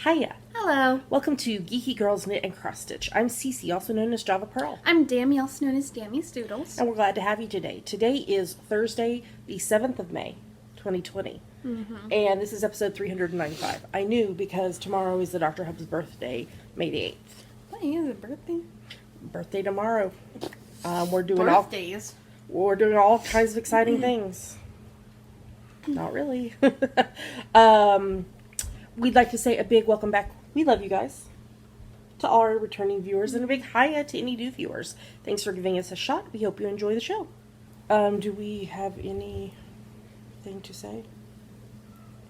Hiya! Hello. Welcome to Geeky Girls Knit and Cross Stitch. I'm Cece, also known as Java Pearl. I'm Dammy, also known as Dammy Stoodles. And we're glad to have you today. Today is Thursday, the 7th of May, 2020. And this is episode 395. I knew because tomorrow is the Dr. Hub's birthday, May the 8th. What is a birthday? Birthday tomorrow. We're doing Birthdays. We're doing all kinds of exciting things. Not really. We'd like to say a big welcome back. We love you guys. To all our returning viewers, and a big hiya to any new viewers. Thanks for giving us a shot. We hope you enjoy the show. Do we have anything to say?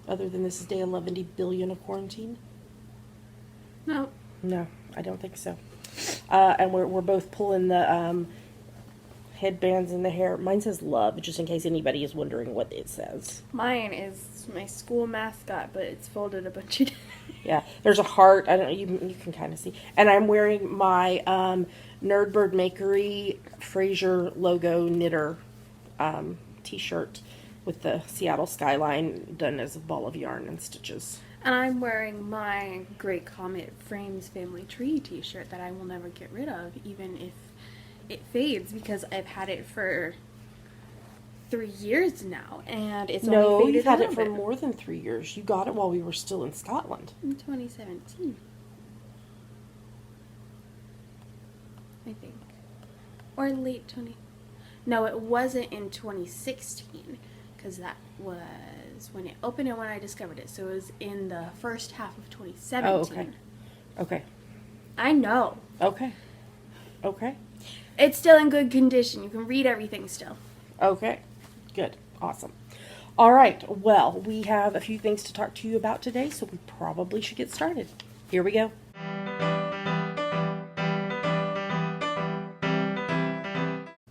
Other than this is day 11 billion of quarantine? No. No, I don't think so. And we're both pulling the headbands in the hair. Mine says love, just in case anybody is wondering what it says. Mine is my school mascot, but it's folded a bunch of times. Yeah, there's a heart. I don't know. You can kind of see. And I'm wearing my Nerdbird Makery Fraser logo knitter t-shirt with the Seattle skyline done as a ball of yarn and stitches. And I'm wearing my Great Comet Frames Family Tree t-shirt that I will never get rid of, even if it fades, because I've had it for 3 years now, and it's only No, faded you've had a it little for bit. more than 3 years. You got it while we were still in Scotland. In 2017, I think, or late 20. No, it wasn't in 2016, because that was when it opened and when I discovered it. So it was in the first half of 2017. Oh, okay. Okay. I know. Okay. Okay. It's still in good condition. You can read everything still. Okay. Good. Awesome. All right. Well, we have a few things to talk to you about today, so we probably should get started. Here we go.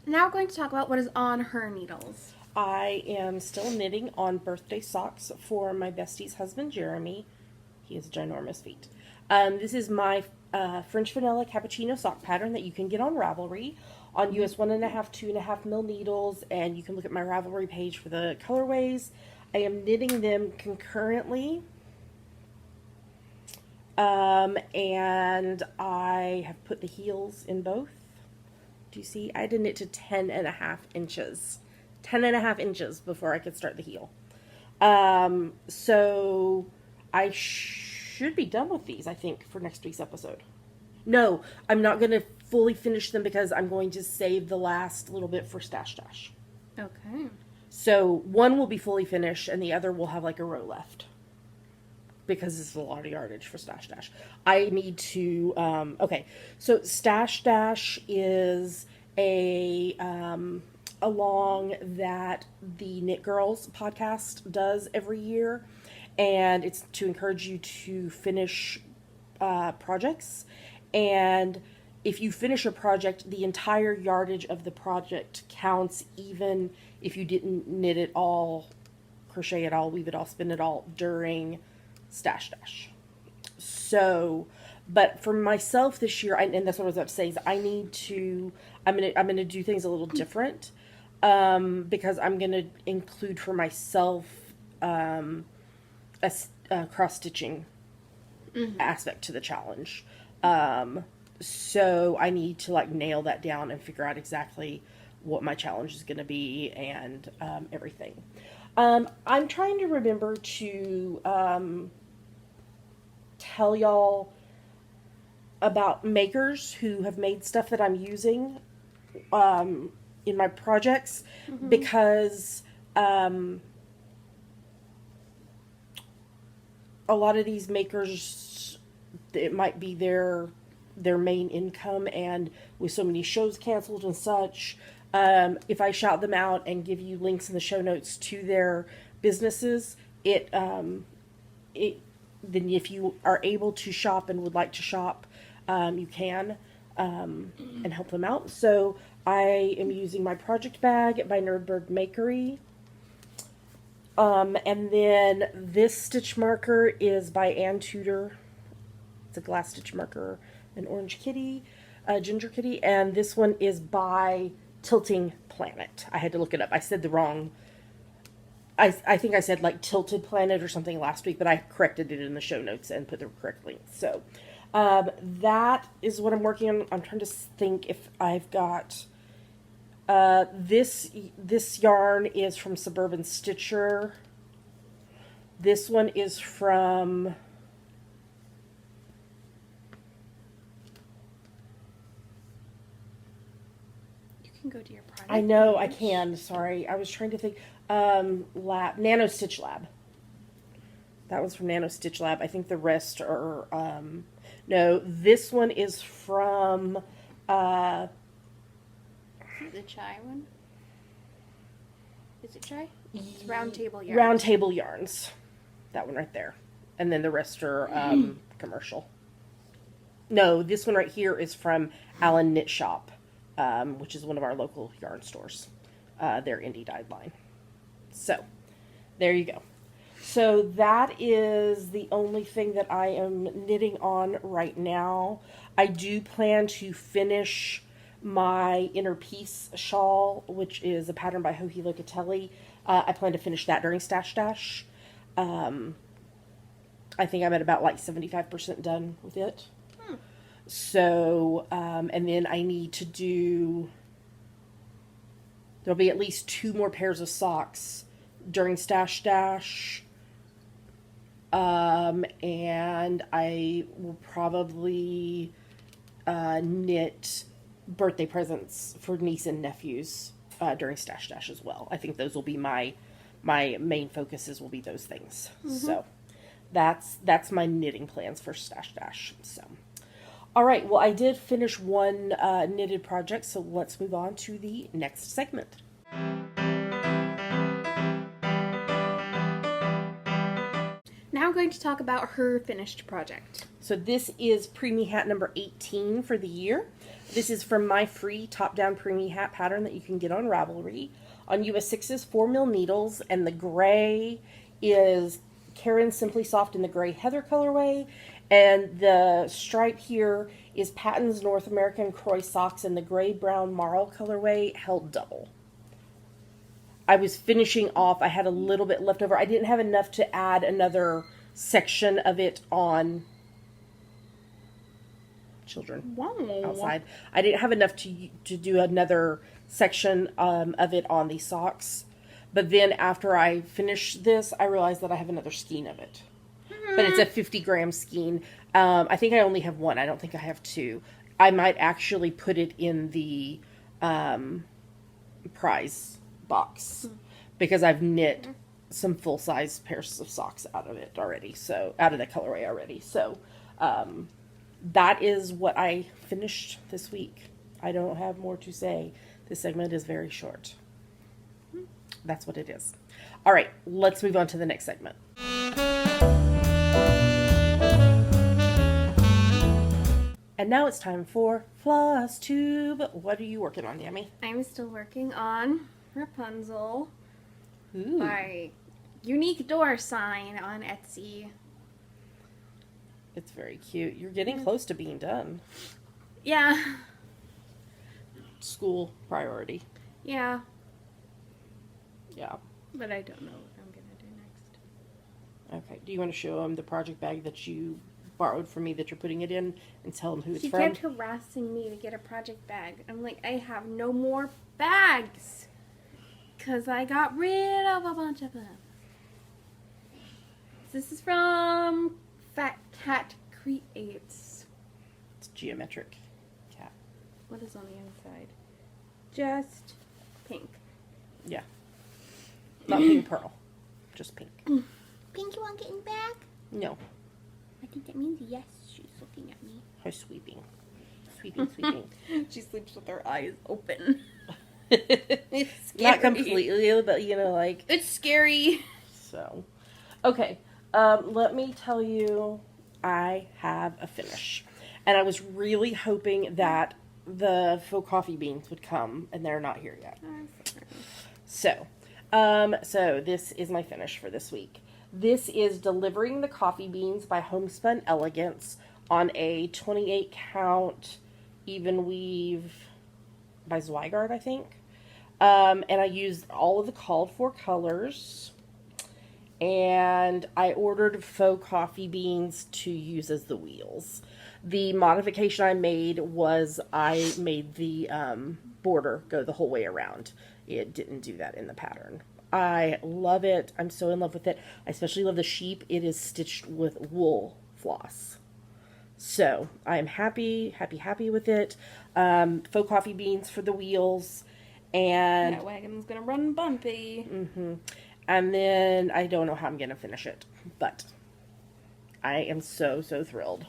Now we're going to talk about what is on her needles. I am still knitting on birthday socks for my bestie's husband, Jeremy. He has ginormous feet. This is my French vanilla cappuccino sock pattern that you can get on Ravelry on US 1.5, 2.5 mil needles, and you can look at my Ravelry page for the colorways. I am knitting them concurrently, and I have put the heels in both. Do you see? I had to knit to 10.5 inches. 10.5 inches before I could start the heel. So I should be done with these, I think, for next week's episode. No, I'm not going to fully finish them because I'm going to save the last little bit for Stash Dash. Okay. So one will be fully finished and the other will have like a row left. Because this is a lot of yardage for Stash Dash. I need to, okay. So Stash Dash is a along that the Knit Girls podcast does every year. And it's to encourage you to finish projects. And if you finish a project, the entire yardage of the project counts, even if you didn't knit it all, crochet it all, weave it all, spin it all during Stash Dash. So, but for myself this year, and that's what I was about to say, is I need to, I'm gonna do things a little different, because I'm gonna include for myself a cross stitching aspect to the challenge. So I need to like nail that down and figure out exactly what my challenge is going to be and everything. I'm trying to remember to tell y'all about makers who have made stuff that I'm using in my projects, because a lot of these makers, it might be their main income, and with so many shows canceled and such, if I shout them out and give you links in the show notes to their businesses, then if you are able to shop and would like to shop, you can and help them out. So I am using my project bag by Nerdbird Makery. And then this stitch marker is by Ann Tudor. It's a glass stitch marker, an orange kitty, a ginger kitty, and this one is by Tilting Planet. I had to look it up. I said the wrong I think I said like Tilted Planet or something last week, but I corrected it in the show notes and put the correct link. So that is what I'm working on. I'm trying to think if I've got this yarn is from Suburban Stitcher. This one is from Can go to your product. I know I can. Sorry, I was trying to think. Nano Stitch Lab. That one's from Nano Stitch Lab. I think the rest are. No, this one is from. The chai one. Is it chai? It's Round Table Yarns. Round Table Yarns. That one right there, and then the rest are commercial. No, this one right here is from Allen Knit Shop. Which is one of our local yarn stores, their indie dyed line. So, there you go. So that is the only thing that I am knitting on right now. I do plan to finish my Inner Peace shawl, which is a pattern by Joji Locatelli. I plan to finish that during Stash Dash. I think I'm at about like 75% done with it. So, and then I need to do, there'll be at least 2 more pairs of socks during Stash Dash. And I will probably knit birthday presents for niece and nephews during Stash Dash as well. I think those will be my main focuses will be those things. So that's my knitting plans for Stash Dash. So. All right, well, I did finish one knitted project, so let's move on to the next segment. Now I'm going to talk about her finished project. So this is Preemie Hat number 18 for the year. This is from my free top-down Preemie Hat pattern that you can get on Ravelry. On US 6's 4mm needles, and the gray is Karen Simply Soft in the gray heather colorway. And the stripe here is Patton's North American Croy Socks in the gray-brown marl colorway, held double. I was finishing off. I had a little bit left over. I didn't have enough to add another section of it on children outside. I didn't have enough to do another section of it on the socks. But then after I finished this, I realized that I have another skein of it. But it's a 50-gram skein. I think I only have one. I don't think I have 2. I might actually put it in the prize box because I've knit some full-size pairs of socks out of it already. So out of the colorway already. So that is what I finished this week. I don't have more to say. This segment is very short. That's what it is. All right, let's move on to the next segment. And now it's time for FlossTube. What are you working on, Yami? I'm still working on Rapunzel Ooh. by Unique Door Sign on Etsy. It's very cute. You're getting close to being done. Yeah. School priority. Yeah. Yeah. But I don't know what I'm going to do next. Okay. Do you want to show them the project bag that you borrowed from me that you're putting it in and tell them who it's She from? kept harassing me to get a project bag. I'm like, I have no more bags. Because I got rid of a bunch of them. This is from Fat Cat Creates. It's geometric cat. What is on the inside? Just pink. Yeah. Not pink pearl. Just pink. Pink, you want getting back? No. I think that means yes. She's looking at me. Her sweeping. Sweeping. She sleeps with her eyes open. It's scary. not completely, but you know, like. It's scary. So, okay. Let me tell you, I have a finish. And I was really hoping that the faux coffee beans would come, and they're not here yet. So this is my finish for this week. This is Delivering the Coffee Beans by Homespun Elegance on a 28 count even weave by Zweigart, I think. And I used all of the called for colors. and I ordered faux coffee beans to use as the wheels. The modification I made was I made the border go the whole way around. It didn't do that in the pattern. I love it. I'm so in love with it. I especially love the sheep. It is stitched with wool floss. So I'm happy with it. Faux coffee beans for the wheels. And that wagon's gonna run bumpy. And then I don't know how I'm gonna finish it, but I am so thrilled.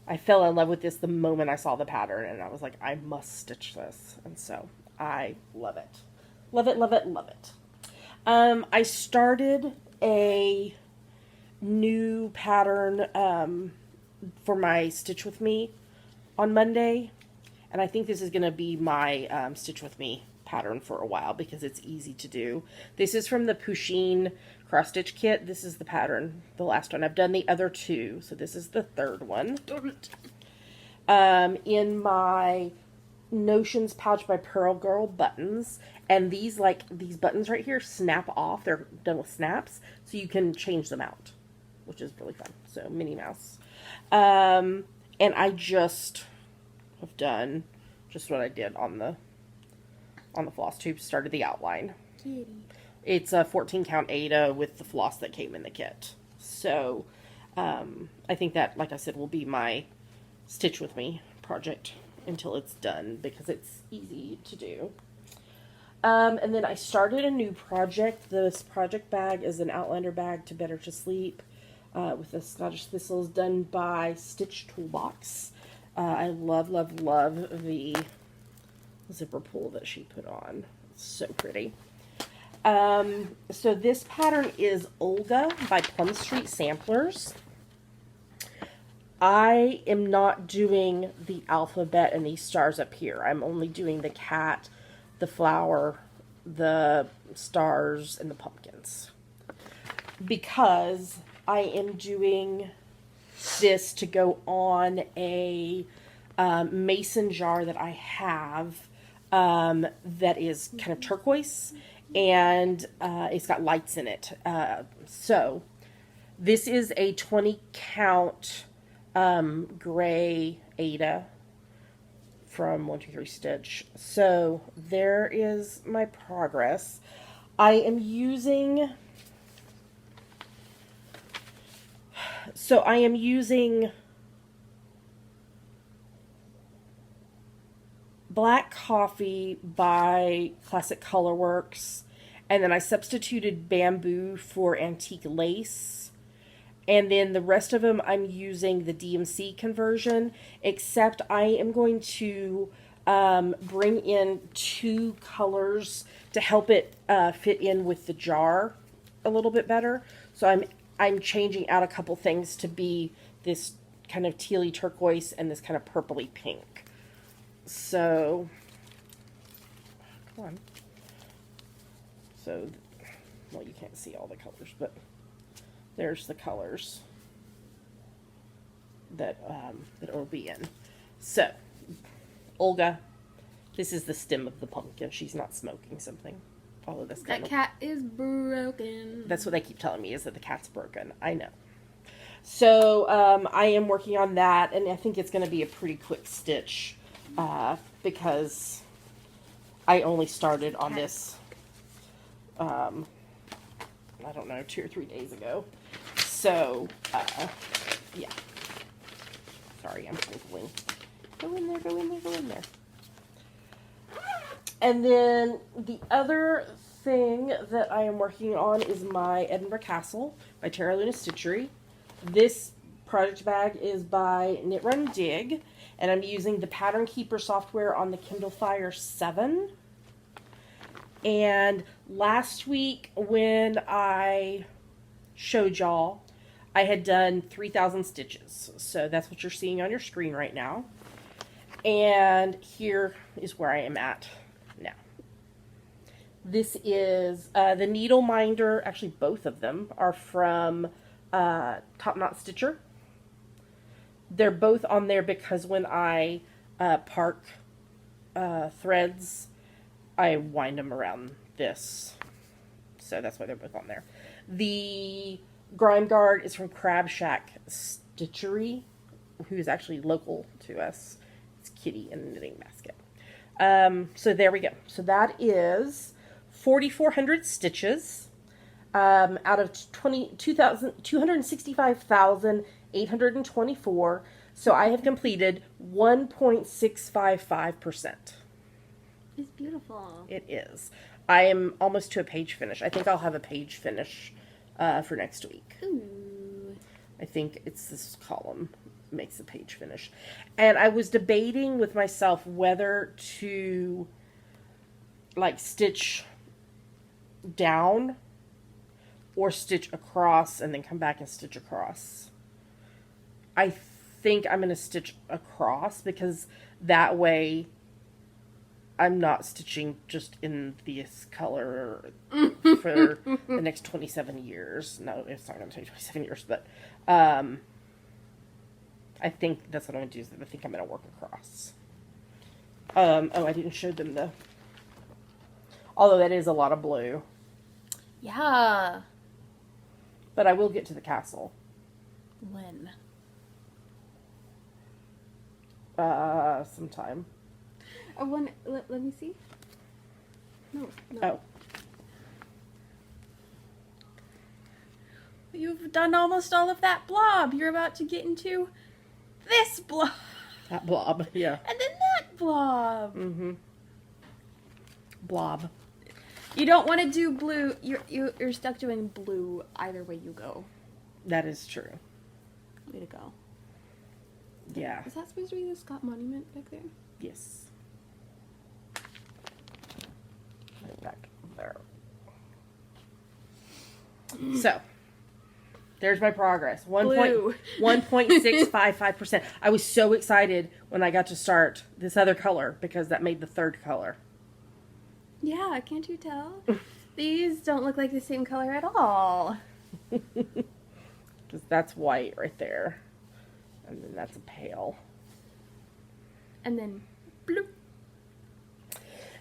I fell in love with this the moment I saw the pattern, and I was like, I must stitch this. And so I love it. Love it, love it, love it. I started a new pattern for my Stitch With Me on Monday. And I think this is going to be my Stitch With Me pattern for a while because it's easy to do. This is from the Pusheen cross stitch kit. This is the pattern, the last one. I've done the other two, so this is the third one. In my Notions Pouch by Pearl Girl buttons, and these buttons right here snap off. They're done with snaps, so you can change them out, which is really fun. So Minnie Mouse. And I just have done just what I did on the FlossTube, started the outline. Kitty. It's a 14 count Ada with the floss that came in the kit. So I think that, like I said, will be my Stitch With Me project until it's done because it's easy to do. And then I started a new project. This project bag is an Outlander bag to better to sleep with the Scottish thistles done by Stitch Toolbox. I love the zipper pull that she put on. It's so pretty. So this pattern is Olga by Plum Street Samplers. I am not doing the alphabet and these stars up here. I'm only doing the cat, the flower, the stars, and the pumpkins. Because I am doing this to go on a mason jar that I have that is kind of turquoise, and it's got lights in it. So this is a 20 count gray Ada from 1-2-3 Stitch. So there is my progress. I am using Black Coffee by Classic Colorworks, and then I substituted bamboo for antique lace. And then the rest of them, I'm using the DMC conversion, except I am going to bring in 2 colors to help it fit in with the jar a little bit better. So I'm changing out a couple things to be this kind of tealy turquoise and this kind of purpley pink. So, come on. So, well, you can't see all the colors, but there's the colors that it'll be in. So, Olga, this is the stem of the pumpkin. She's not smoking something. All of this. That cat is broken. That's what they keep telling me, is that the cat's broken. I know. So, I am working on that, and I think it's going to be a pretty quick stitch because I only started on this, I don't know, 2 or 3 days ago. So, yeah. Sorry, I'm twinkling. Go in there, go in there, go in there. And then the other thing that I am working on is my Edinburgh Castle by Terra Luna Stitchery. This project bag is by Knit Run Dig, and I'm using the Pattern Keeper software on the Kindle Fire 7. And last week when I showed y'all, I had done 3,000 stitches. So that's what you're seeing on your screen right now. And here is where I am at now. This is the needle minder. Actually, both of them are from Top Knot Stitcher. They're both on there because when I park threads, I wind them around this. so that's why they're both on there. The Grime Guard is from Crab Shack Stitchery, who is actually local to us. It's Kitty in a knitting basket. So there we go. So that is 4,400 stitches out of 265,824. So I have completed 1.655%. It's beautiful. It is. I am almost to a page finish. I think I'll have a page finish for next week. Ooh. I think it's this column makes a page finish. And I was debating with myself whether to like stitch down or stitch across and then come back and stitch across. I think I'm going to stitch across because that way I'm not stitching just in this color for the next 27 years. No, it's not going to take 27 years, but I think that's what I'm going to do. Is I think I'm going to work across. Oh, I didn't show them the... Although that is a lot of blue. Yeah. But I will get to the castle. When? Sometime. Let me see. No. Oh. You've done almost all of that blob. You're about to get into this blob. That blob, yeah. And then that blob. Mm-hmm. Blob. You don't want to do blue. You're stuck doing blue either way you go. That is true. Way to go. Yeah. Is that supposed to be the Scott Monument back there? Yes. Right back there. So, there's my progress. Blue. 1.655%. I was so excited when I got to start this other color because that made the third color. Yeah, can't you tell? These don't look like the same color at all. Because that's white right there. And then that's a pale. And then blue.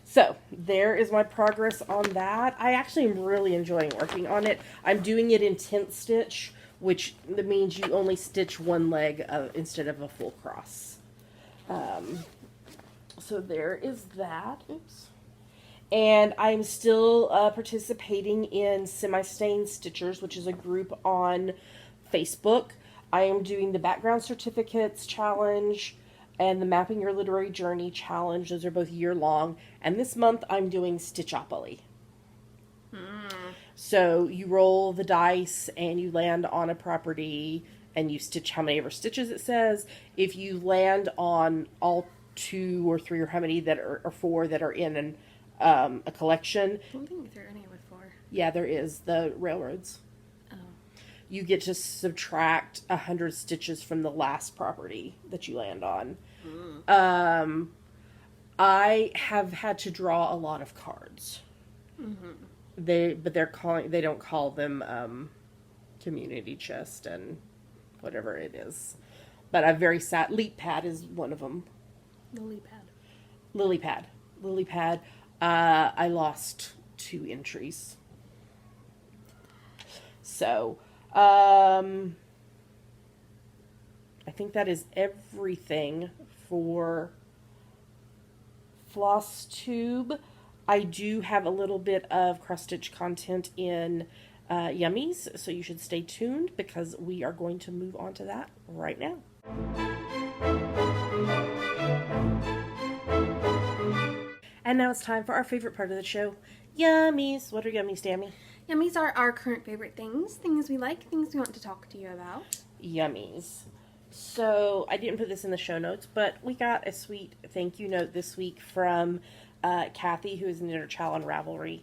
So, there is my progress on that. I actually am really enjoying working on it. I'm doing it in tent stitch, which means you only stitch one leg instead of a full cross. So there is that. Oops. And I'm still participating in Semi-Stained Stitchers, which is a group on Facebook. I am doing the Background Certificates Challenge and the Mapping Your Literary Journey Challenge. Those are both year-long. And this month, I'm doing Stitchopoly. So you roll the dice, and you land on a property, and you stitch how many ever stitches it says. If you land on all 2 or 3 or how many that are, or 4 that are in a collection. I don't think there are any with 4. Yeah, there is. The railroads. Oh. You get to subtract 100 stitches from the last property that you land on. I have had to draw a lot of cards. They don't call them community chest and whatever it is. But I'm very sad. Leap pad is one of them. Lily pad. I lost 2 entries. So, I think that is everything for FlossTube. I do have a little bit of cross-stitch content in Yummies, so you should stay tuned because we are going to move on to that right now. And now it's time for our favorite part of the show, Yummies. What are Yummies, Tammy? Yummies are our current favorite things. Things we like, things we want to talk to you about. Yummies. So, I didn't put this in the show notes, but we got a sweet thank you note this week from Kathy, who is an Inner Child Ravelry.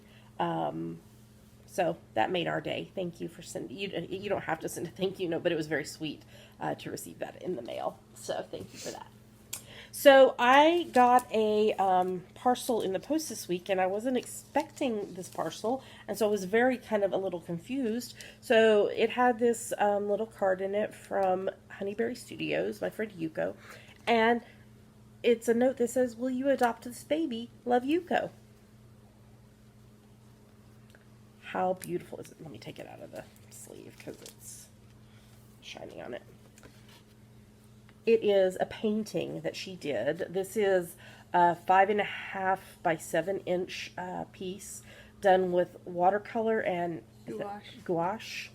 So, that made our day. Thank you for sending... You don't have to send a thank you note, but it was very sweet to receive that in the mail. So, thank you for that. So, I got a parcel in the post this week, and I wasn't expecting this parcel, and so I was very kind of a little confused. So, it had this little card in it from Honeyberry Studios, my friend Yuko, and it's a note that says, "Will you adopt this baby? Love, Yuko." How beautiful is it? Let me take it out of the sleeve because it's shining on it. It is a painting that she did. This is a 5.5 by 7-inch piece done with watercolor and gouache.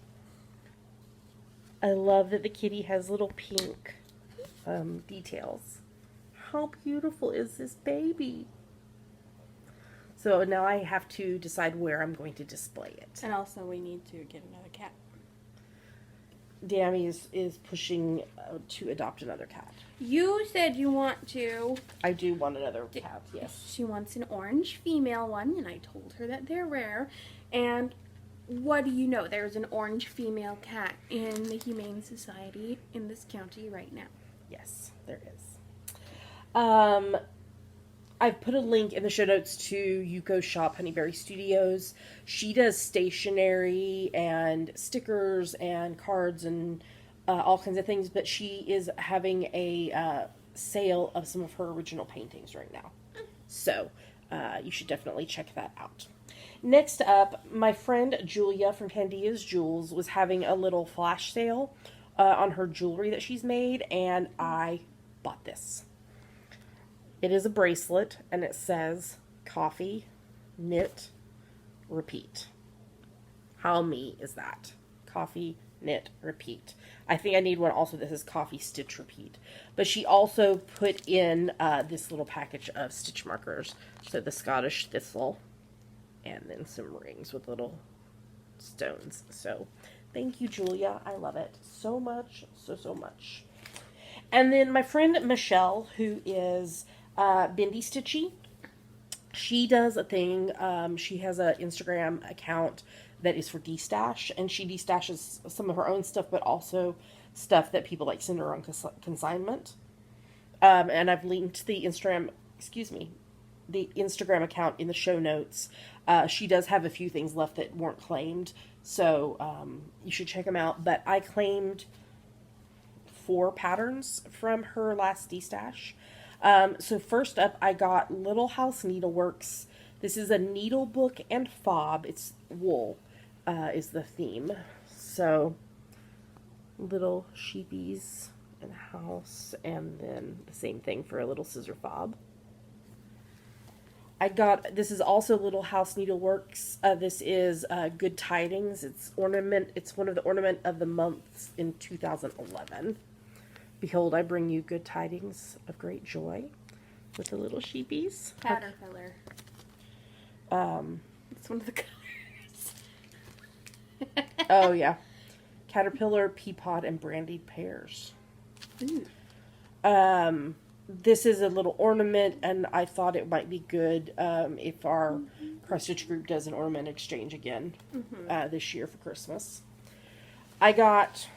I love that the kitty has little pink details. How beautiful is this baby? So now I have to decide where I'm going to display it. And also we need to get another cat. Dammy is pushing to adopt another cat. You said you want to. I do want another cat, yes. She wants an orange female one, and I told her that they're rare. And what do you know? There's an orange female cat in the Humane Society in this county right now. Yes, there is. I've put a link in the show notes to Yuko's shop, Honeyberry Studios. She does stationery and stickers and cards and all kinds of things, but she is having a sale of some of her original paintings right now. So you should definitely check that out. Next up, my friend Julia from Pandia's Jewels was having a little flash sale on her jewelry that she's made, and I bought this. It is a bracelet, and it says, coffee, knit, repeat. How me is that? Coffee, knit, repeat. I think I need one also that says coffee, stitch, repeat. But she also put in this little package of stitch markers. So the Scottish thistle, and then some rings with little stones. So thank you, Julia. I love it so much, so much. And then my friend Michelle, who is Bindi Stitchy, she does a thing. She has an Instagram account that is for destash, and she destashes some of her own stuff, but also stuff that people like send her on consignment. And I've linked the Instagram account in the show notes. She does have a few things left that weren't claimed, so you should check them out. But I claimed 4 patterns from her last destash. So first up, I got Little House Needleworks. This is a needle book and fob. It's wool is the theme. So little sheepies and a house, and then the same thing for a little scissor fob. This is also Little House Needleworks. This is Good Tidings. It's one of the ornament of the months in 2011. Behold, I bring you good tidings of great joy with the little sheepies. Caterpillar. It's one of the colors. Oh, yeah. Caterpillar, peapod, and brandied pears. Ooh. This is a little ornament, and I thought it might be good if our cross-stitch group does an ornament exchange again this year for Christmas. I got...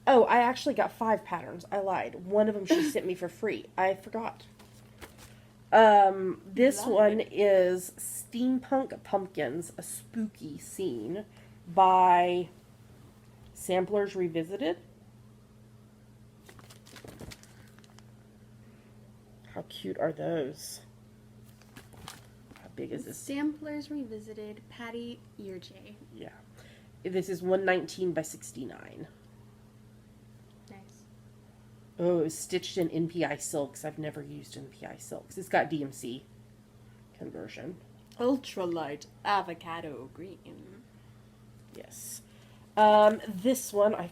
Oh, I actually got 5 patterns. I lied. One of them she sent me for free. I forgot. This one is Steampunk Pumpkins, a spooky scene by Samplers Revisited. How cute are those? How big is this? Samplers Revisited, Patty Earjay. Yeah. This is 119 by 69. Nice. Oh, it was stitched in NPI silks. I've never used NPI silks. It's got DMC conversion. Ultralight avocado green. Yes. This one, I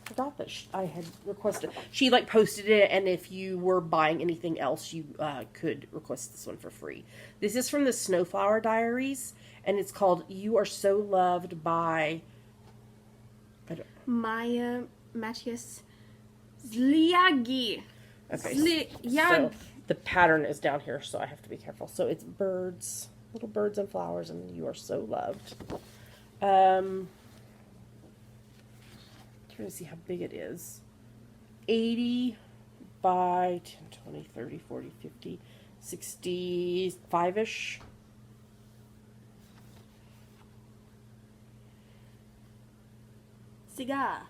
forgot that I had requested. She posted it, and if you were buying anything else, you could request this one for free. This is from the Snowflower Diaries, and it's called "You Are So Loved" by Maya Matthias Zliagi. Okay. So the pattern is down here, so I have to be careful. So it's birds, little birds and flowers, and you are so loved. Trying to see how big it is. 80 by 10, 20, 30, 40, 50, 65-ish. Cigar.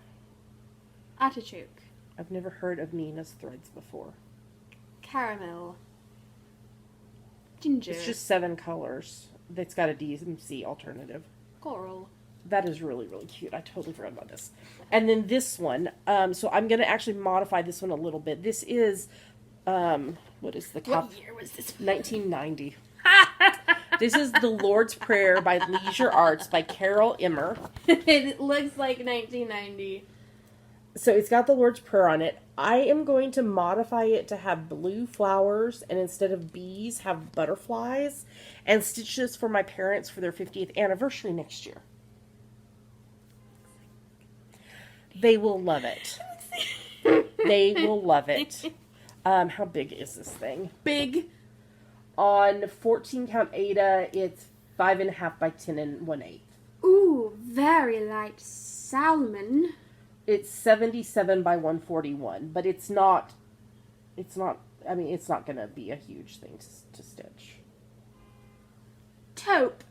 Artichoke. I've never heard of Nina's threads before. Caramel. Ginger. It's just 7 colors. That's got a DMC alternative. Coral. That is really, really cute. I totally forgot about this. And then this one. So I'm going to actually modify this one a little bit. This is, what is the What year was this? 1990. This is The Lord's Prayer by Leisure Arts by Carol Immer. It looks like 1990. So it's got the Lord's Prayer on it. I am going to modify it to have blue flowers and instead of bees have butterflies and stitch this for my parents for their 50th anniversary next year. They will love it. They will love it. How big is this thing? Big. On 14 count Ada, it's 5.5 by 10 1/8. Ooh, very light salmon. It's 77 by 141, but it's not, I mean, it's not going to be a huge thing to stitch. Taupe.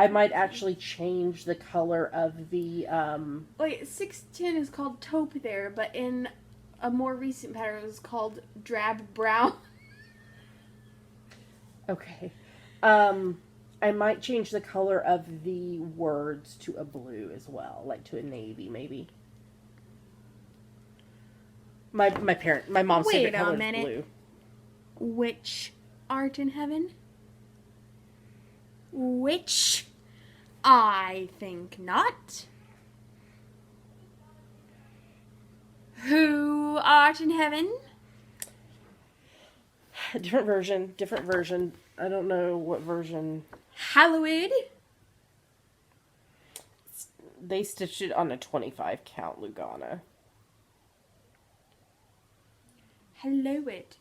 I might actually change the color of the, Wait, 610 is called taupe there, but in a more recent pattern it was called drab brown. okay. I might change the color of the words to a blue as well, like to a navy, maybe. My mom's Wait favorite a color is minute. blue. Which art in heaven? Which? I think not. Who art in heaven? Different version. I don't know what version. Hallowed. They stitched it on a 25 count Lugana. Hallowed.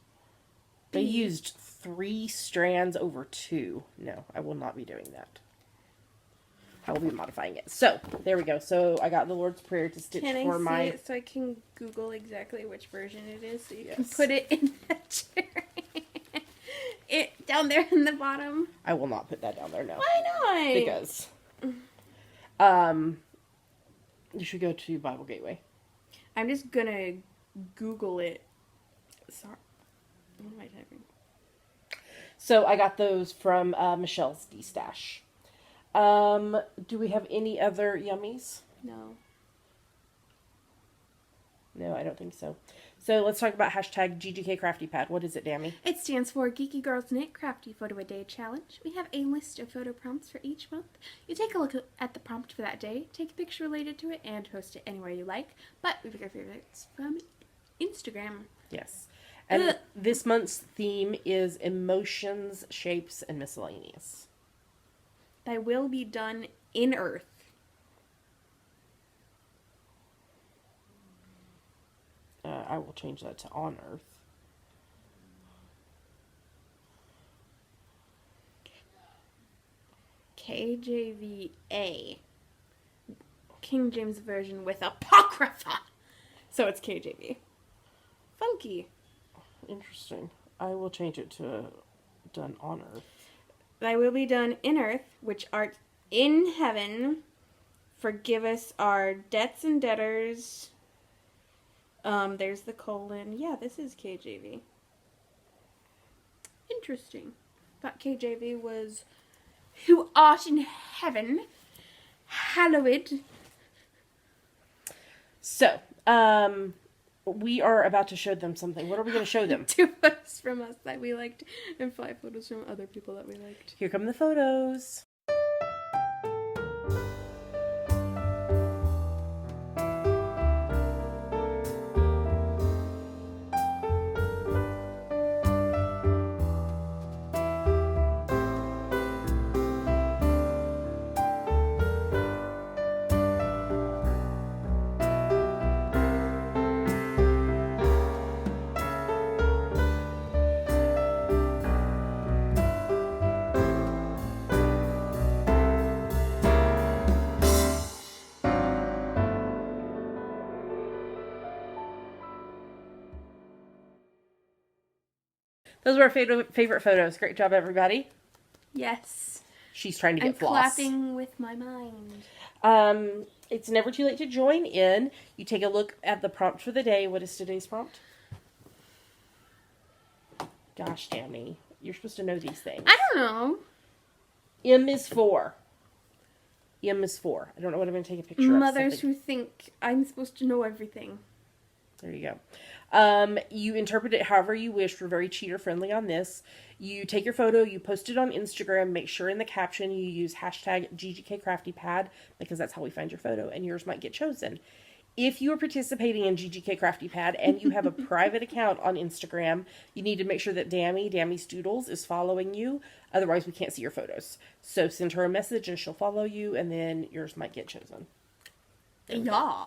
They used 3 strands over 2. No, I will not be doing that. I will be modifying it. So, there we go. So, I got the Lord's Prayer to stitch Can for I see my... it so I can Google exactly which version it is so you can Yes. put it in the chair? It down there in the bottom. I will not put that down there, no. Why not? Because... you should go to Bible Gateway. I'm just gonna Google it. Sorry. What am I typing? So, I got those from Michelle's D-Stash. Do we have any other yummies? No. No, I don't think so. So let's talk about hashtag GGK Crafty Pad. What is it, Dammy? It stands for Geeky Girls Knit Crafty Photo a Day Challenge. We have a list of photo prompts for each month. You take a look at the prompt for that day, take a picture related to it, and post it anywhere you like. But we pick our favorites from Instagram. Yes. And this month's theme is emotions, shapes, and miscellaneous. They will be done in Earth. I will change that to on Earth. KJVA. King James Version with Apocrypha. So it's KJV. Funky. Interesting. I will change it to done on Earth. Thy will be done in earth, which art in heaven. Forgive us our debts and debtors. There's the colon. Yeah, this is KJV. Interesting. Thought KJV was who art in heaven, hallowed. So, we are about to show them something. What are we going to show them? 2 photos from us that we liked and 5 photos from other people that we liked. Here come the photos. Those were our favorite photos. Great job, everybody. Yes. She's trying to I'm get floss. clapping with my mind. It's never too late to join in. You take a look at the prompt for the day. What is today's prompt? Gosh, Dammy. You're supposed to know these things. I don't know. M is for. M is for. I don't know what I'm going to take a picture of. Mothers who think I'm supposed to know everything. There you go. You interpret it however you wish. We're very cheater friendly on this. You take your photo, you post it on Instagram. Make sure in the caption you use hashtag GGKCraftyPad because that's how we find your photo and yours might get chosen. If you are participating in GGK Crafty Pad and you have a private account on Instagram, you need to make sure that Dammy's Doodles is following you. Otherwise, we can't see your photos. So send her a message and she'll follow you, and then yours might get chosen. Yeah.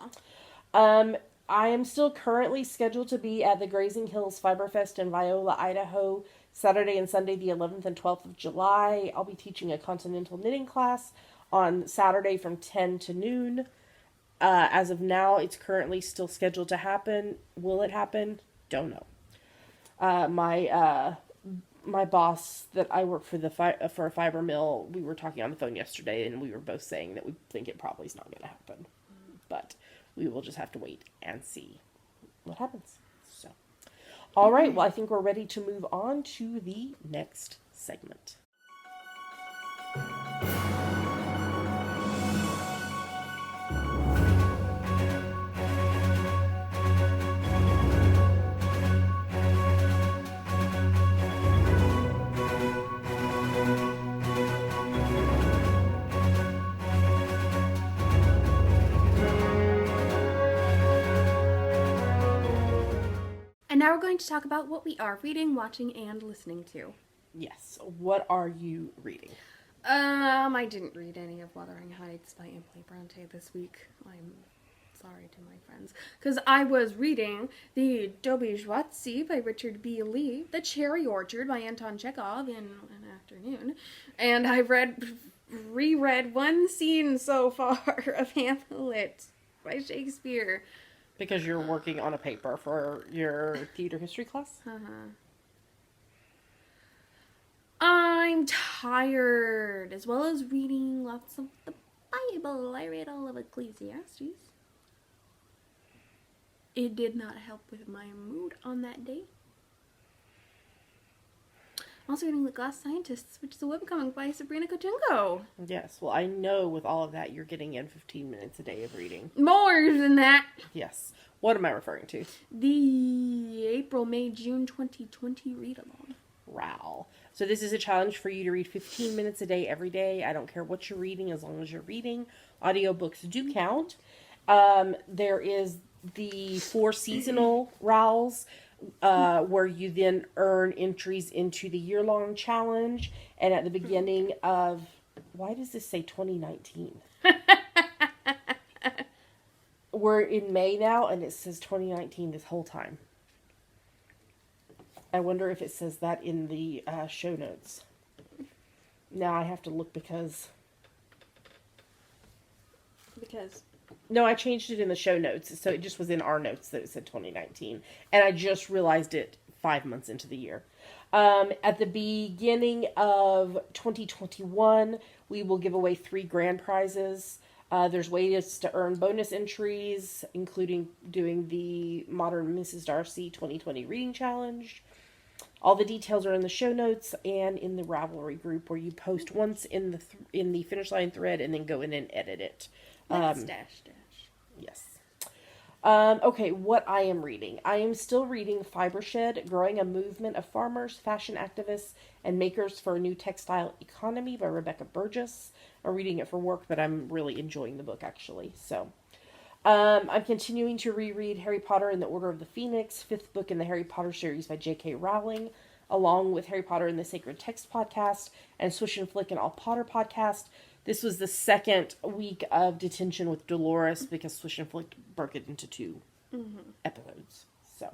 I am still currently scheduled to be at the Grazing Hills Fiberfest in Viola, Idaho, Saturday and Sunday, the 11th and 12th of July. I'll be teaching a continental knitting class on Saturday from 10 to noon. As of now, it's currently still scheduled to happen. Will it happen? Don't know. My boss that I work for for a fiber mill, we were talking on the phone yesterday, and we were both saying that we think it probably is not going to happen. But we will just have to wait and see what happens. So, all right. Well, I think we're ready to move on to the next segment. And now we're going to talk about what we are reading, watching, and listening to. Yes. What are you reading? I didn't read any of Wuthering Heights by Emily Bronte this week. I'm sorry to my friends. Because I was reading The Dobijwatsi by Richard B. Lee, The Cherry Orchard by Anton Chekhov in an afternoon, and I reread one scene so far of Hamlet by Shakespeare. Because you're working on a paper for your theater history class? I'm tired, as well as reading lots of the Bible. I read all of Ecclesiastes. It did not help with my mood on that day. I'm also reading The Glass Scientists, which is a webcomic by Sabrina Kotungo. Yes. Well, I know with all of that, you're getting in 15 minutes a day of reading. More than that. Yes. What am I referring to? The April, May, June 2020 read-along. Wow. So this is a challenge for you to read 15 minutes a day every day. I don't care what you're reading as long as you're reading. Audiobooks do count. There is the 4 seasonal RALs, where you then earn entries into the year-long challenge. And at the beginning of... Why does this say 2019? We're in May now, and it says 2019 this whole time. I wonder if it says that in the show notes. Now I have to look because... No, I changed it in the show notes, so it just was in our notes that it said 2019. And I just realized it 5 months into the year. At the beginning of 2021, we will give away 3 grand prizes. There's ways to earn bonus entries, including doing the Modern Mrs. Darcy 2020 Reading Challenge. All the details are in the show notes and in the Ravelry group, where you post once in the finish line thread and then go in and edit it. Yes. Okay, what I am reading. I am still reading Fibershed, Growing a Movement of Farmers, Fashion Activists, and Makers for a New Textile Economy by Rebecca Burgess. I'm reading it for work, but I'm really enjoying the book, actually. So, I'm continuing to reread Harry Potter and the Order of the Phoenix, 5th book in the Harry Potter series by J.K. Rowling, along with Harry Potter and the Sacred Text podcast, and Swish and Flick and All Potter podcast. This was the second week of detention with Dolores because Swish and Flick broke it into 2 episodes. So,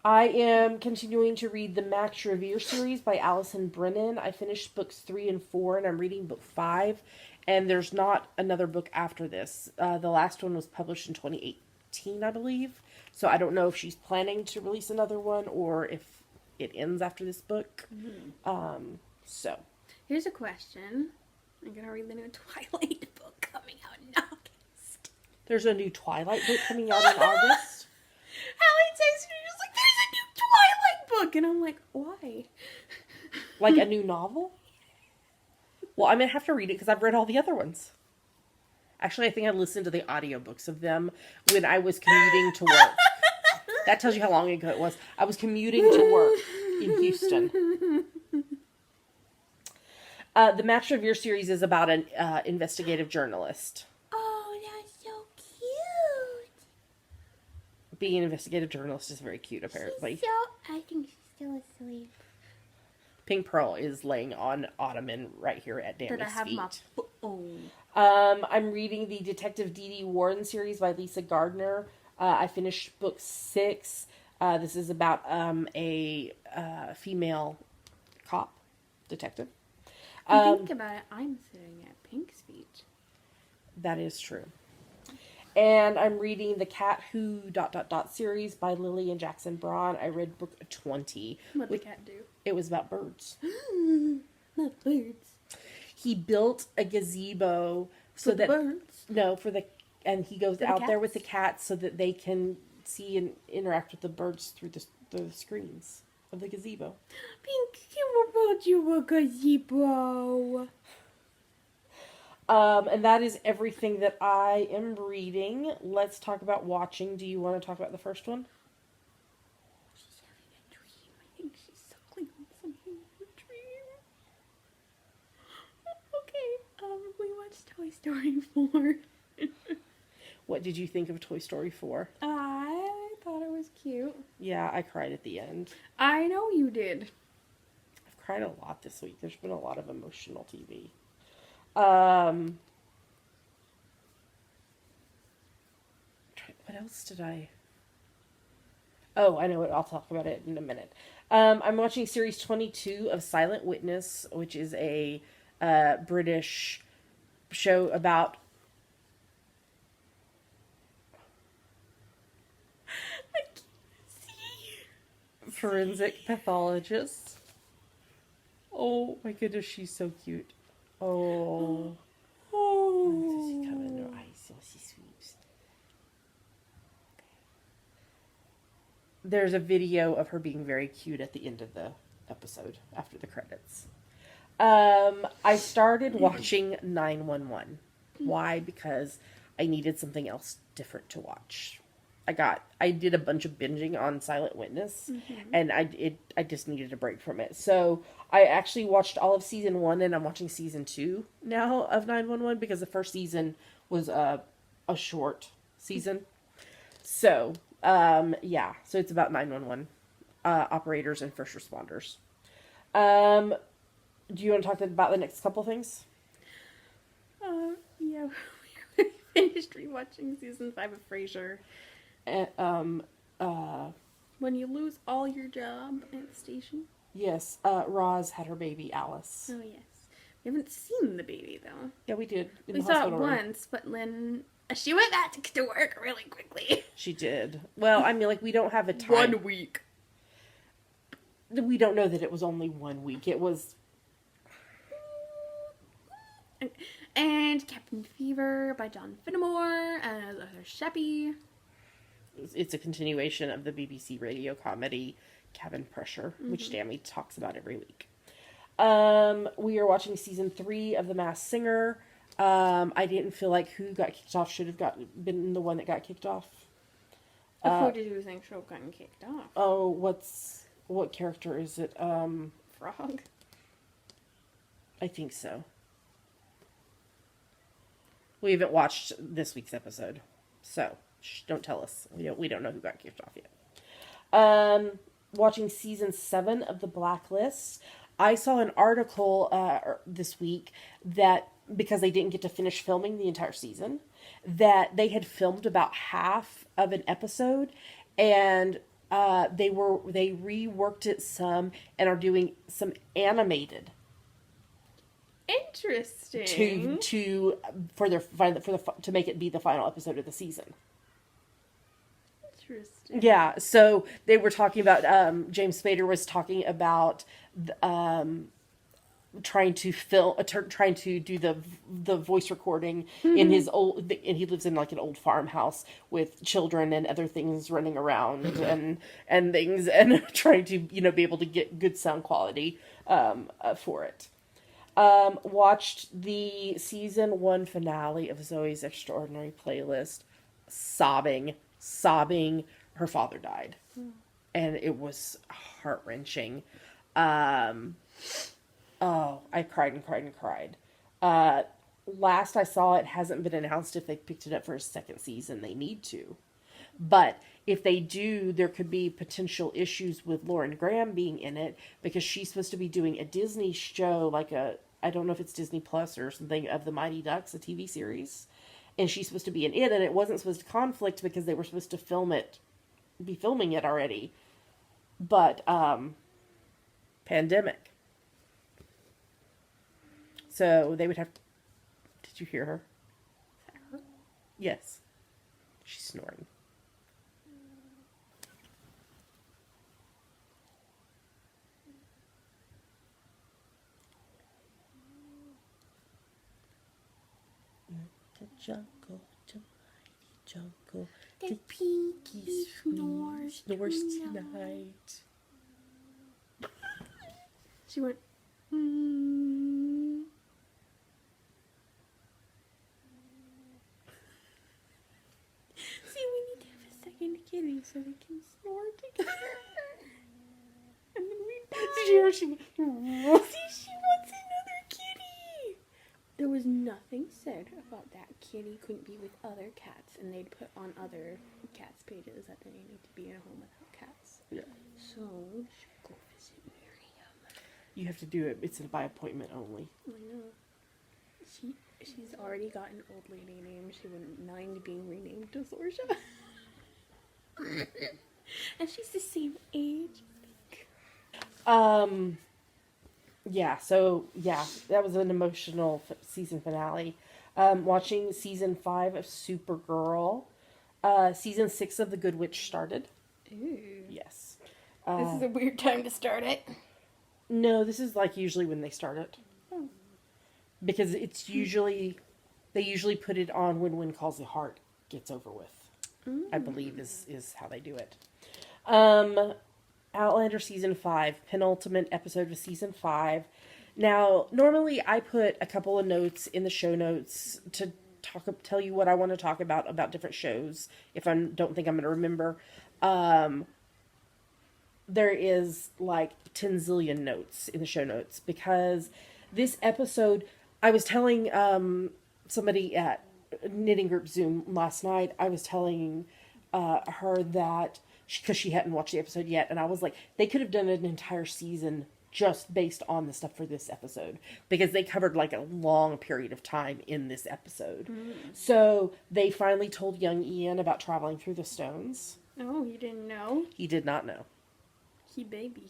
I am continuing to read the Max Revere series by Alison Brennan. I finished books 3 and 4, and I'm reading book 5. And there's not another book after this. The last one was published in 2018, I believe. So I don't know if she's planning to release another one or if it ends after this book. So. Here's a question. I'm going to read the new Twilight book coming out in August. There's a new Twilight book coming out in August? Hallie texted me, she was like, there's a new Twilight book! And I'm like, why? Like a new novel? Well, I'm going to have to read it because I've read all the other ones. Actually, I think I listened to the audiobooks of them when I was commuting to work. That tells you how long ago it was. I was commuting to work in Houston. The Master of Your series is about an investigative journalist. Oh, that's so cute. Being an investigative journalist is very cute, apparently. I think she's still asleep. Pink Pearl is laying on ottoman right here at Dammy's feet. I'm reading the Detective Dee Warren series by Lisa Gardner. I finished book 6. This is about a female cop detective. Think about it. I'm sitting at Pink's feet. That is true. And I'm reading the Cat Who ... series by Lily and Jackson Braun. I read book 20. What did the cat do? It was about birds. Not birds. He built a gazebo so that birds. No, and he goes out there with the cats? cats so that they can see and interact with the birds through the screens of the gazebo. Pink, you built you a gazebo. And that is everything that I am reading. Let's talk about watching. Do you want to talk about the first one? She's having a dream. I think she's suckling on something in her dream. Okay, we watched Toy Story 4. What did you think of Toy Story 4? I thought it was cute. Yeah, I cried at the end. I know you did. I've cried a lot this week. There's been a lot of emotional TV. What else did I... Oh, I know it. I'll talk about it in a minute. I'm watching series 22 of Silent Witness, which is a British show about... I can't see. forensic pathologists. Oh my goodness, she's so cute. Oh. Oh. She come in her eyes, so she sweeps. There's a video of her being very cute at the end of the episode, after the credits. I started watching 911. Why? Because I needed something else different to watch. I did a bunch of binging on Silent Witness, and I just needed a break from it. So I actually watched all of season 1, and I'm watching season 2 now of 911 because the first season was a short season. So yeah, so it's about 911 operators and first responders. Do you want to talk about the next couple things? Yeah, we finished rewatching season 5 of Frasier. When you lose all your job at the station. Yes, Roz had her baby Alice. Oh yes, we haven't seen the baby though. Yeah, we did. We saw it once, but then she went back to work really quickly. She did. Well, I mean, like, we don't have a time. 1 week. We don't know that it was only 1 week. It was. And Captain Fever by John Finnemore and Arthur Sheppy. It's a continuation of the BBC radio comedy Cabin Pressure, which Dammy talks about every week. We are watching season 3 of The Masked Singer. I didn't feel like who got kicked off should have been the one that got kicked off. Who did you think should have gotten kicked off? Oh, what character is it? Frog? I think so. We haven't watched this week's episode, so don't tell us. We don't know who got kicked off yet. Watching season 7 of The Blacklist. I saw an article this week that, because they didn't get to finish filming the entire season, that they had filmed about half of an episode, and they reworked it some and are doing some animated. Interesting. To make it be the final episode of the season. Interesting. Yeah, so they were talking about James Spader was talking about trying to trying to do the voice recording in his and he lives in like an old farmhouse with children and other things running around and things, and trying to be able to get good sound quality for it. Watched the season 1 finale of Zoe's Extraordinary Playlist, sobbing. Her father died, and it was heart-wrenching. Oh, I cried and cried and cried. Last I saw, it hasn't been announced if they picked it up for a second season. They need to. But if they do, there could be potential issues with Lauren Graham being in it, because she's supposed to be doing a Disney show, like I don't know if it's Disney Plus or something, of the Mighty Ducks, a TV series. And she's supposed to be in it, and it wasn't supposed to conflict because they were supposed to be filming it already. But, pandemic. So they would have to... Did you hear her? Is that her? Yes. She's snoring. The jungle, the mighty jungle. The Pinkie snores tonight. She went... kitty so they can snore together. And then we bye. Did you hear she wants another kitty. There was nothing said about that kitty couldn't be with other cats, and they'd put on other cats' pages that they need to be in a home without cats. Yeah. So she'll go visit Miriam. You have to do it. It's by appointment only. I know. She's already got an old lady name. She wouldn't mind being renamed to Sorsha. And she's the same age. That was an emotional season finale. Watching season 5 of Supergirl. Season 6 of The Good Witch started. Ooh. Yes. This is a weird time to start it. No, this is like usually when they start it. Oh. Because it's usually, they usually put it on when Wind Calls the Heart gets over with. I believe is how they do it. Outlander season 5, penultimate episode of season 5. Now, normally I put a couple of notes in the show notes to tell you what I want to talk about different shows, if I don't think I'm going to remember. There is like 10 zillion notes in the show notes, because this episode, I was telling somebody at Knitting Group Zoom last night, I was telling her that, because she hadn't watched the episode yet, and I was like, they could have done an entire season just based on the stuff for this episode, because they covered like a long period of time in this episode. So they finally told young Ian about traveling through the stones. Oh, you didn't know? He did not know. He baby.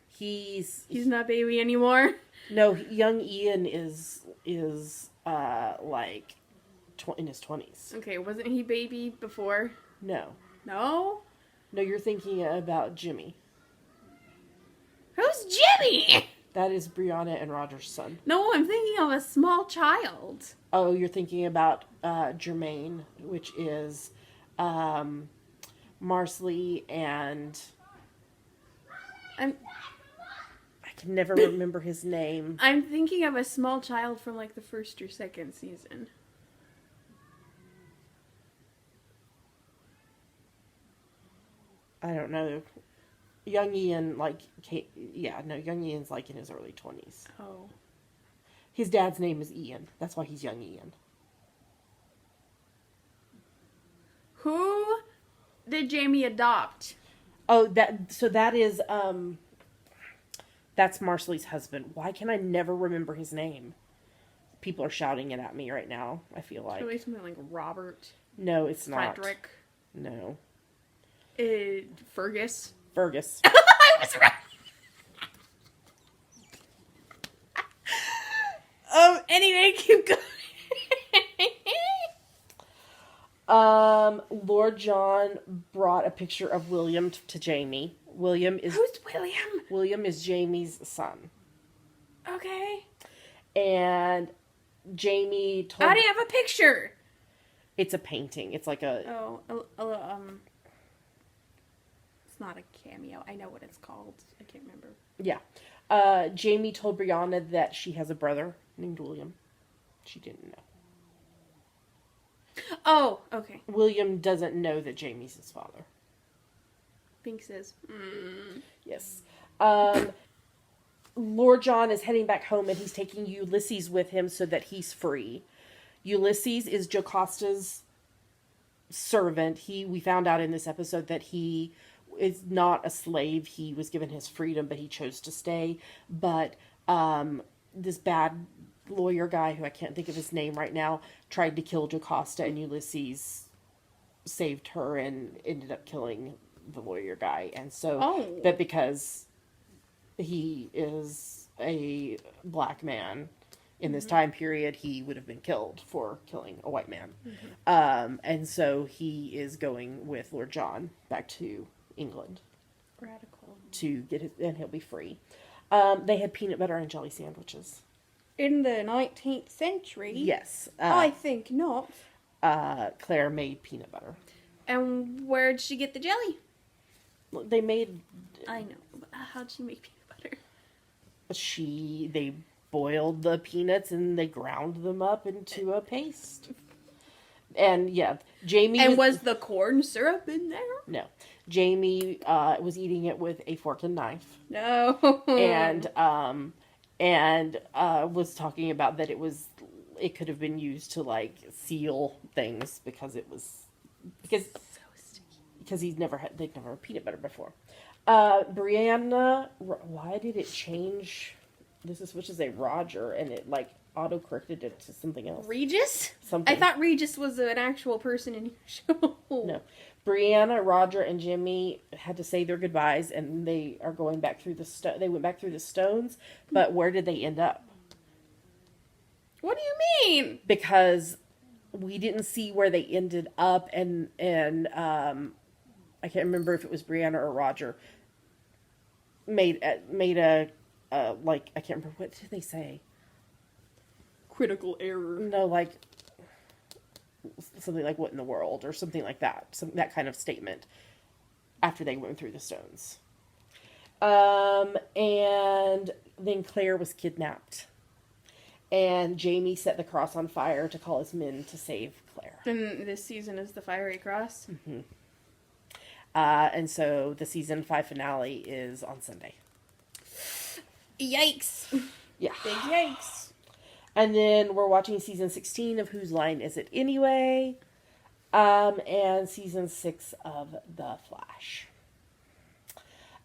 He's not baby anymore? No, young Ian is like in his 20s. Okay, wasn't he baby before? No. No? No, you're thinking about Jimmy. Who's Jimmy? That is Brianna and Roger's son. No, I'm thinking of a small child. Oh, you're thinking about Jermaine, which is Marsley and... I can never remember his name. I'm thinking of a small child from like the first or second season. I don't know. Young Ian, young Ian's like in his early 20s. Oh. His dad's name is Ian. That's why he's young Ian. Who did Jamie adopt? Oh, that is, that's Marsley's husband. Why can I never remember his name? People are shouting it at me right now, I feel like. It's really something like Robert. No, it's not. Frederick. No. Fergus. Fergus. I was right. Anyway, keep going. Lord John brought a picture of William to Jamie. Who's William? William is Jamie's son. Oh, Okay. And Jamie told... I didn't have a picture. It's a painting. It's like a... It's not a cameo. I know what it's called. I can't remember. Yeah. Jamie told Brianna that she has a brother named William. She didn't know. Oh, okay. William doesn't know that Jamie's his father. Pink says, Yes. Lord John is heading back home, and he's taking Ulysses with him so that he's free. Ulysses is Jocasta's servant. We found out in this episode that he is not a slave. He was given his freedom, but he chose to stay. But this bad lawyer guy, who I can't think of his name right now, tried to kill Jocasta, and Ulysses saved her and ended up killing the lawyer guy. And so, but because he is a black man in this time period, he would have been killed for killing a white man. And so he is going with Lord John back to England. radical. To get his, and he'll be free. They had peanut butter and jelly sandwiches. In the 19th century? Yes. I think not. Claire made peanut butter. And where'd she get the jelly? They made... I know. But how'd she make peanut butter? They boiled the peanuts and they ground them up into a paste. And yeah, Jamie... And was the corn syrup in there? No. Jamie was eating it with a fork and knife. No. And was talking about that it could have been used to like seal things because they'd never had peanut butter before. Brianna, why did it change? This is which is a Roger, and it like auto corrected it to something else. Regis? Something. I thought Regis was an actual person in your show. No. Brianna, Roger, and Jimmy had to say their goodbyes, and they are going back through they went back through the stones, but where did they end up? What do you mean? Because we didn't see where they ended up, and I can't remember if it was Brianna or Roger made a like, I can't remember, what did they say? Critical error. No, like something like, what in the world, or something like that. That kind of statement after they went through the stones. And then Claire was kidnapped. And Jamie set the cross on fire to call his men to save Claire. And this season is the Fiery Cross? Mm-hmm. And so the season 5 finale is on Sunday. Yikes. Yeah. Big yikes. And then we're watching season 16 of Whose Line Is It Anyway? And season 6 of The Flash.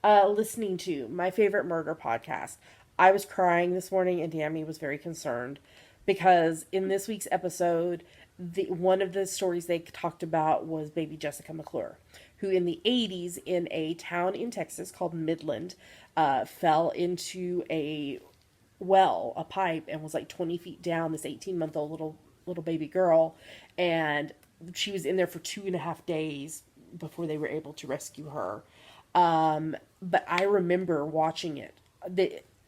Listening to my favorite murder podcast. I was crying this morning, and Tammy was very concerned because in this week's episode, one of the stories they talked about was baby Jessica McClure, who in the 80s in a town in Texas called Midland fell into a pipe, and was like 20 feet down, this 18-month-old little baby girl, and she was in there for 2.5 days before they were able to rescue her. But I remember watching it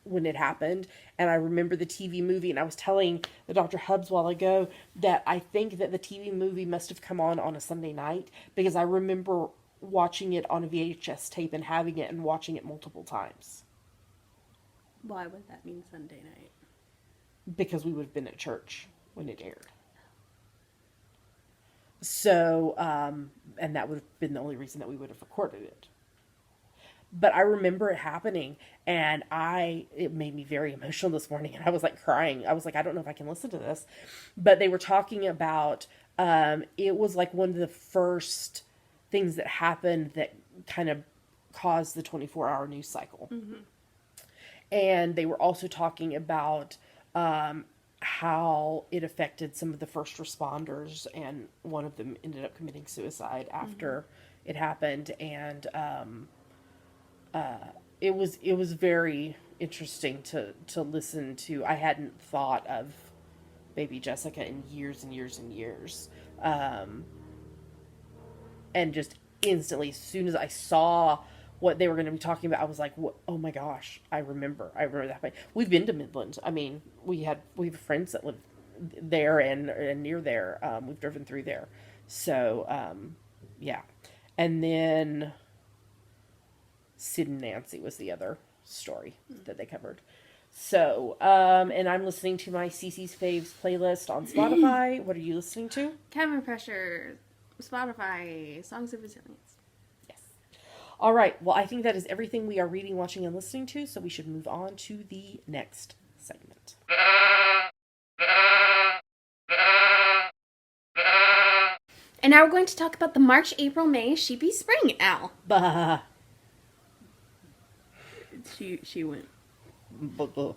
when it happened, and I remember the TV movie, and I was telling the Dr. Hubbs a while ago that I think that the TV movie must have come on a Sunday night, because I remember watching it on a VHS tape and having it and watching it multiple times. Why would that mean Sunday night? Because we would have been at church when it aired. So, and that would have been the only reason that we would have recorded it. But I remember it happening, and it made me very emotional this morning, and I was like crying. I was like, I don't know if I can listen to this. But they were talking about, it was like one of the first things that happened that kind of caused the 24-hour news cycle. Mm-hmm. And they were also talking about how it affected some of the first responders, and one of them ended up committing suicide after it happened. And it was very interesting to listen to. I hadn't thought of baby Jessica in years and years and years. And just instantly, as soon as I saw what they were going to be talking about, I was like, what? Oh my gosh, I remember that way. We've been to Midland. I mean, we have friends that live there and near there. We've driven through there. So, yeah. And then Sid and Nancy was the other story that they covered. So, and I'm listening to my CC's Faves playlist on Spotify. What are you listening to? Cabin Pressure, Spotify, Songs of Resilience. Yes. All right. Well, I think that is everything we are reading, watching, and listening to. So we should move on to the next segment. And now we're going to talk about the March, April, May Sheepy Spring Owl. Bah. She went. Bah.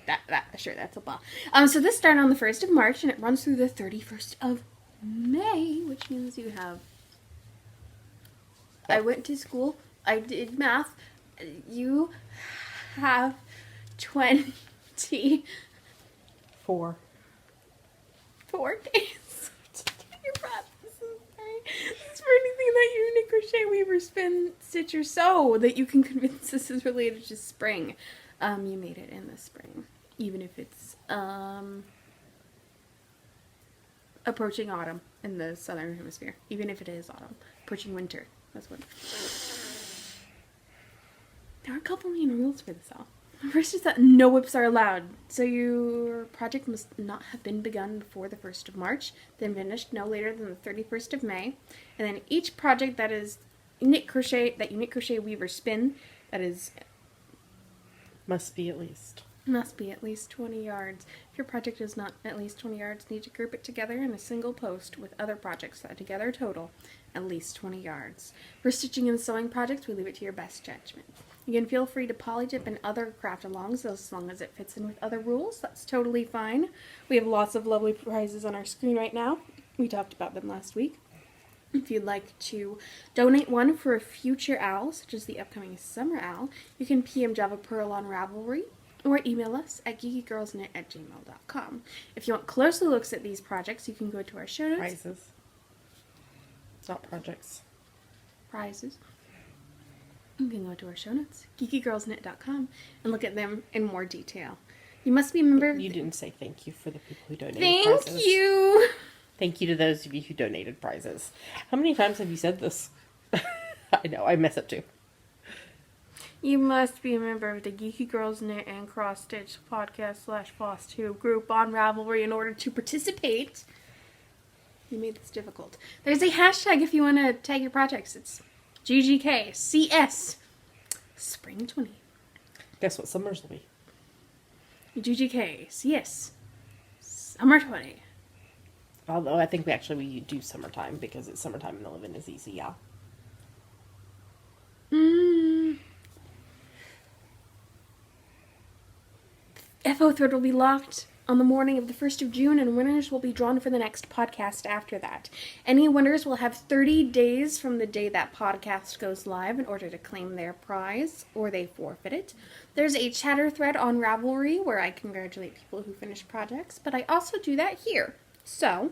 That's a blah. So this started on the 1st of March and it runs through the 31st of May, which means you have. I went to school. I did math. You have 24 days to get your processes. It's for anything that you knit, crochet, weaver, spin, stitch, or sew that you can convince this is related to spring. You made it in the spring, even if it's approaching autumn in the southern hemisphere. Even if it is autumn, approaching winter. That's what. There are a couple main rules for this all. First is that no whips are allowed. So your project must not have been begun before the 1st of March, then finished no later than the 31st of May. And then each project that is knit, crochet, weave, or spin, that is Must be at least 20 yards. If your project is not at least 20 yards, need to group it together in a single post with other projects that together total at least 20 yards. For stitching and sewing projects, we leave it to your best judgment. You can feel free to polydip and other craft alongs as long as it fits in with other rules. That's totally fine. We have lots of lovely prizes on our screen right now. We talked about them last week. If you'd like to donate one for a future owl, such as the upcoming summer owl, you can PM Java Pearl on Ravelry or email us at geekygirlsknit@gmail.com. If you want closer looks at these projects, you can go to our show notes. prizes. It's not projects. Prizes. You can go to our show notes, geekygirlsknit.com, and look at them in more detail. You must be a member of... You didn't say thank you for the people who donated Thank prizes. you! Thank you to those of you who donated prizes. How many times have you said this? I know, I mess up too. You must be a member of the Geeky Girls Knit and Cross Stitch podcast / FlossTube group on Ravelry in order to participate. You made this difficult. There's a hashtag if you want to tag your projects. It's GGKCS Spring 20. Guess what summers will be? GGKCS Summer 20. Although I think we do summertime because it's summertime and the living is easy, yeah. FO thread will be locked on the morning of the 1st of June, and winners will be drawn for the next podcast after that. Any winners will have 30 days from the day that podcast goes live in order to claim their prize, or they forfeit it. There's a chatter thread on Ravelry where I congratulate people who finish projects, but I also do that here. So,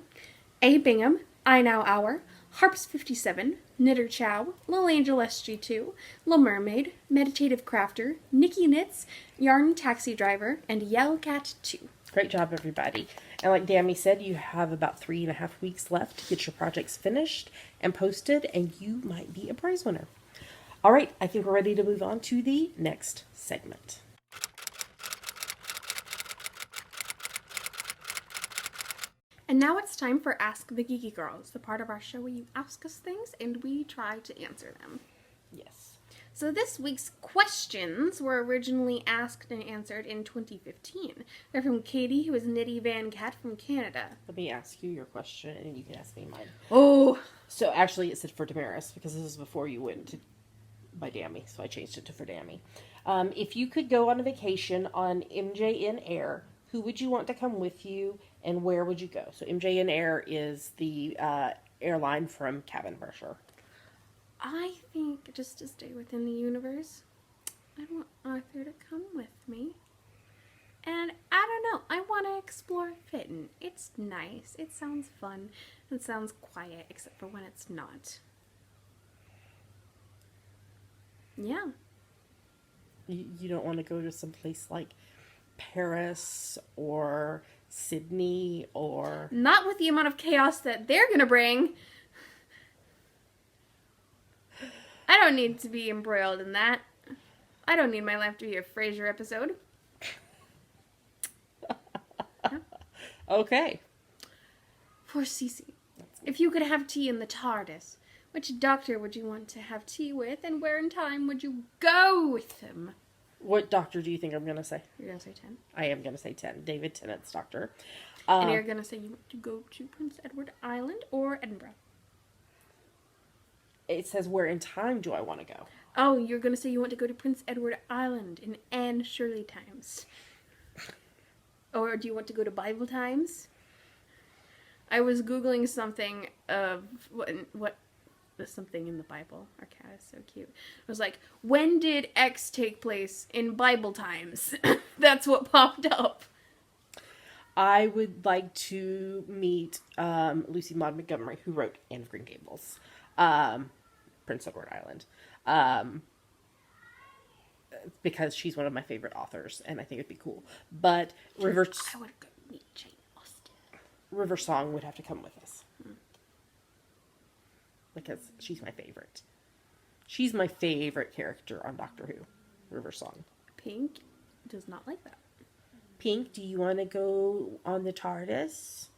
A. Bingham, I Now Hour, Harps57, Knitter Chow, Lil Angel SG2, Lil Mermaid, Meditative Crafter, Nikki Knits, Yarn Taxi Driver, and Yellcat 2. Great job, everybody. And like Dammy said, you have about 3.5 weeks left to get your projects finished and posted, and you might be a prize winner. All right, I think we're ready to move on to the next segment. And now it's time for Ask the Geeky Girls, the part of our show where you ask us things and we try to answer them. Yes. So this week's questions were originally asked and answered in 2015. They're from Katie, who is Nitty Van Cat from Canada. Let me ask you your question, and you can ask me mine. Oh! So actually, it said for Damaris, because this is before you went to by Dammy, so I changed it to for Dammy. If you could go on a vacation on MJN Air, who would you want to come with you, and where would you go? So MJN Air is the airline from Cabin Pressure. I think just to stay within the universe, I want Arthur to come with me. And I don't know, I want to explore Fitton. It's nice, it sounds fun, it sounds quiet, except for when it's not. Yeah. You don't want to go to some place like Paris or Sydney or... Not with the amount of chaos that they're gonna bring. I don't need to be embroiled in that. I don't need my life to be a Frasier episode. Okay. For Cece, if you could have tea in the TARDIS, which doctor would you want to have tea with, and where in time would you go with them? What doctor do you think I'm going to say? You're going to say 10. I am going to say 10. David Tennant's doctor. And you're going to say you want to go to Prince Edward Island or Edinburgh? It says, where in time do I want to go? Oh, you're going to say you want to go to Prince Edward Island in Anne Shirley times. Or do you want to go to Bible times? I was Googling something of what something in the Bible. Our cat is so cute. It was like, when did X take place in Bible times? That's what popped up. I would like to meet Lucy Maud Montgomery, who wrote Anne of Green Gables, Prince Edward Island, because she's one of my favorite authors, and I think it'd be cool. But I would go meet Jane Austen. River Song would have to come with us. Because she's my favorite. She's my favorite character on Doctor Who. River Song. Pink does not like that. Pink, do you want to go on the TARDIS?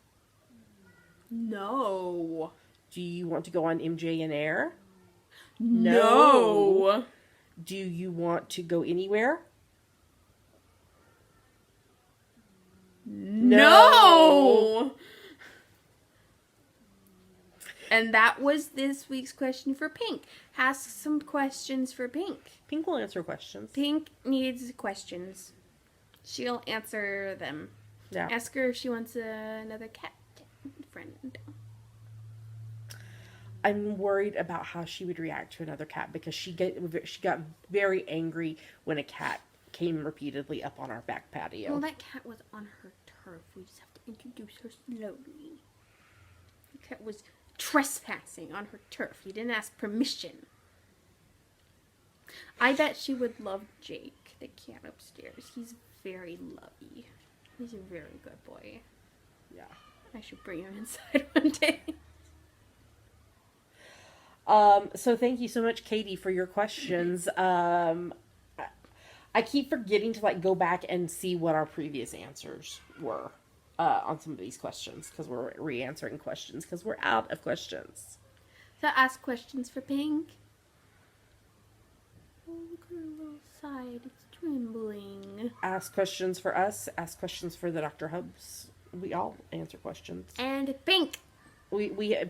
No. Do you want to go on MJ and Air? No. Do you want to go anywhere? No. And that was this week's question for Pink. Ask some questions for Pink. Pink will answer questions. Pink needs questions. She'll answer them. Yeah. Ask her if she wants another cat friend. I'm worried about how she would react to another cat because she got very angry when a cat came repeatedly up on our back patio. Well, that cat was on her turf. We just have to introduce her slowly. The cat was trespassing on her turf. You didn't ask permission. I bet she would love Jake, the cat upstairs. He's very lovey. He's a very good boy. Yeah. I should bring him inside one day. So thank you so much, Katie, for your questions. I keep forgetting to go back and see what our previous answers were on some of these questions because we're re-answering questions because we're out of questions. So ask questions for Pink. Oh, look at her little side. It's trembling. Ask questions for us. Ask questions for the Dr. Hubs. We all answer questions. And Pink.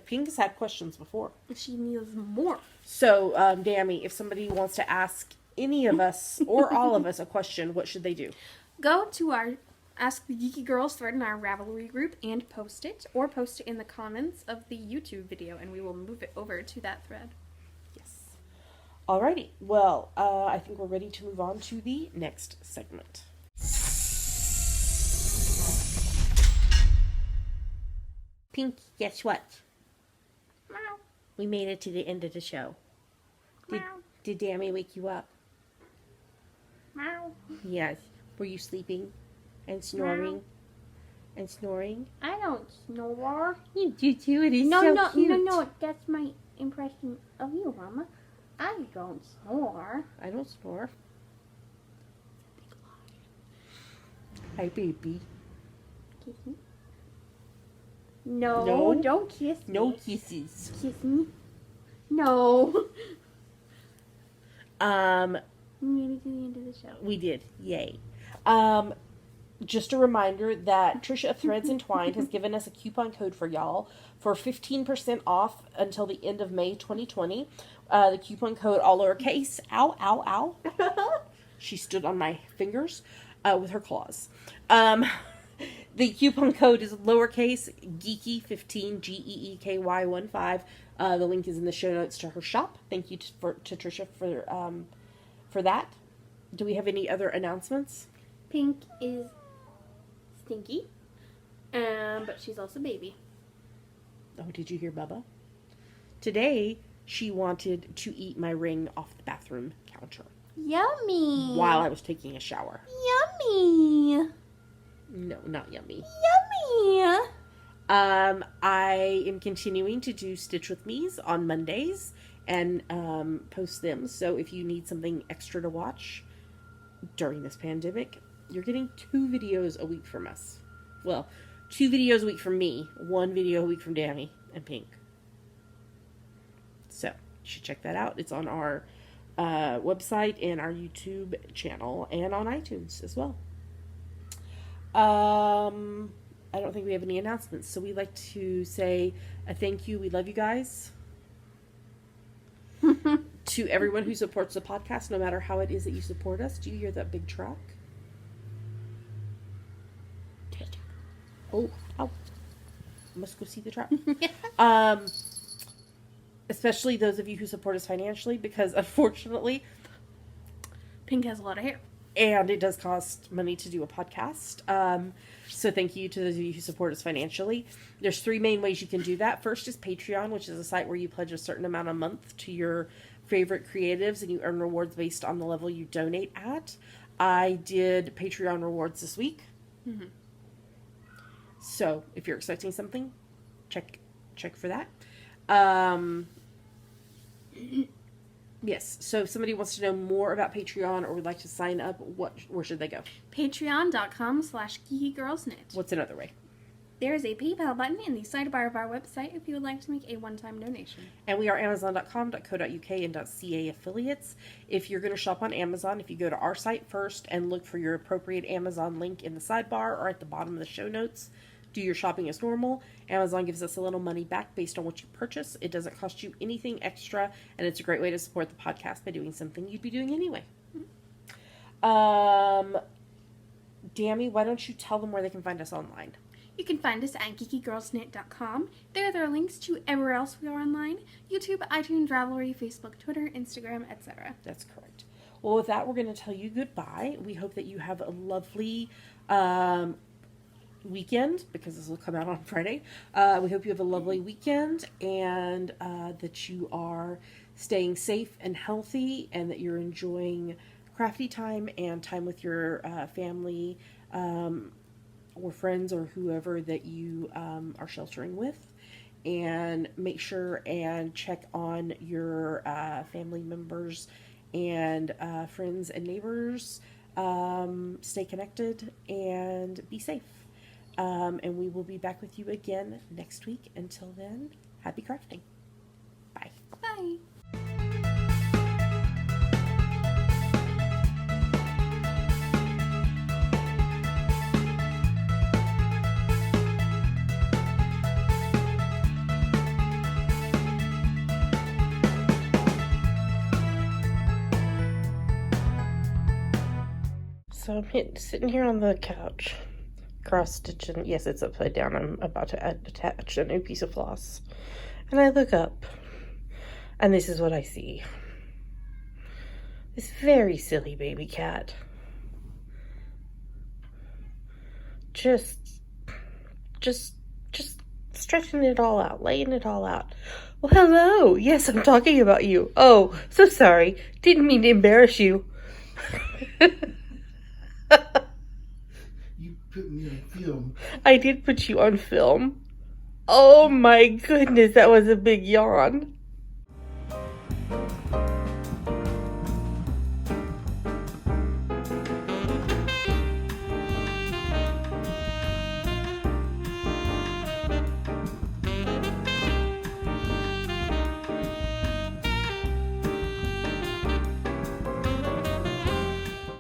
Pink has had questions before. She needs more. So, Dammy, if somebody wants to ask any of us or all of us a question, what should they do? Go to our Ask the Geeky Girls thread in our Ravelry group and post it, or post it in the comments of the YouTube video, and we will move it over to that thread. Yes. Alrighty. Well, I think we're ready to move on to the next segment. Pink, guess what? Meow. We made it to the end of the show. Meow. Did Dammy wake you up? Meow. Yes. Were you sleeping and snoring? Meow. And snoring? I don't snore. You do too. It is No, so no, cute. no. That's my impression of you, Mama. I don't snore. I don't snore. Hi, baby. Kiss me. No, No. don't kiss me. No kisses. Kiss me. No. We made it to the end of the show. We did. Yay. Just a reminder that Trisha of Threads Entwined has given us a coupon code for y'all for 15% off until the end of May 2020. The coupon code, all lowercase, ow, ow, ow. She stood on my fingers with her claws. The coupon code is lowercase geeky15, Geeky15. The link is in the show notes to her shop. Thank you to Trisha for that. Do we have any other announcements? Pink is stinky, but she's also baby. Oh, did you hear Bubba? Today, she wanted to eat my ring off the bathroom counter. counter Yummy. while I was taking a shower. Yummy. No, not yummy. Yummy. I am continuing to do Stitch with Me's on Mondays and post them. So if you need something extra to watch during this pandemic, you're getting 2 videos a week from us. Well, 2 videos a week from me, 1 video a week from Dammy and Pink. So you should check that out. It's on our website and our YouTube channel and on iTunes as well. I don't think we have any announcements, so we'd like to say a thank you. We love you guys. To everyone who supports the podcast, no matter how it is that you support us. Do you hear that big truck? Oh, I must go see the truck. Especially those of you who support us financially, because unfortunately, Pink has a lot of hair. and it does cost money to do a podcast. So thank you to those of you who support us financially. There's 3 main ways you can do that. First is Patreon, which is a site where you pledge a certain amount a month to your favorite creatives and you earn rewards based on the level you donate at. I did Patreon rewards this week. Mm-hmm. So if you're expecting something, check for that. Yes, so if somebody wants to know more about Patreon or would like to sign up, where should they go? Patreon.com/geekygirlsknit. What's another way? There is a PayPal button in the sidebar of our website if you would like to make a one-time donation. And we are Amazon.com.co.uk and .ca affiliates. If you're going to shop on Amazon, if you go to our site first and look for your appropriate Amazon link in the sidebar or at the bottom of the show notes, do your shopping as normal. Amazon gives us a little money back based on what you purchase. It doesn't cost you anything extra, and it's a great way to support the podcast by doing something you'd be doing anyway. Dammy, why don't you tell them where they can find us online? You can find us at geekygirlsknit.com. There are links to everywhere else we are online: YouTube, iTunes, Ravelry, Facebook, Twitter, Instagram, etc. That's correct. Well, with that, we're going to tell you goodbye. We hope that you have a lovely weekend, because this will come out on Friday. We hope you have a lovely weekend and that you are staying safe and healthy and that you're enjoying crafty time and time with your family or friends or whoever that you are sheltering with. And make sure and check on your family members and friends and neighbors. Stay connected and be safe. And we will be back with you again next week. Until then, happy crafting. Bye. Bye. So I'm sitting here on the couch, cross-stitching. Yes, it's upside down. I'm about to attach a new piece of floss. And I look up, and this is what I see. This very silly baby cat. Just stretching it all out, laying it all out. Well, hello. Yes, I'm talking about you. Oh, so sorry. Didn't mean to embarrass you. You put me on film. I did put you on film. Oh my goodness, that was a big yawn.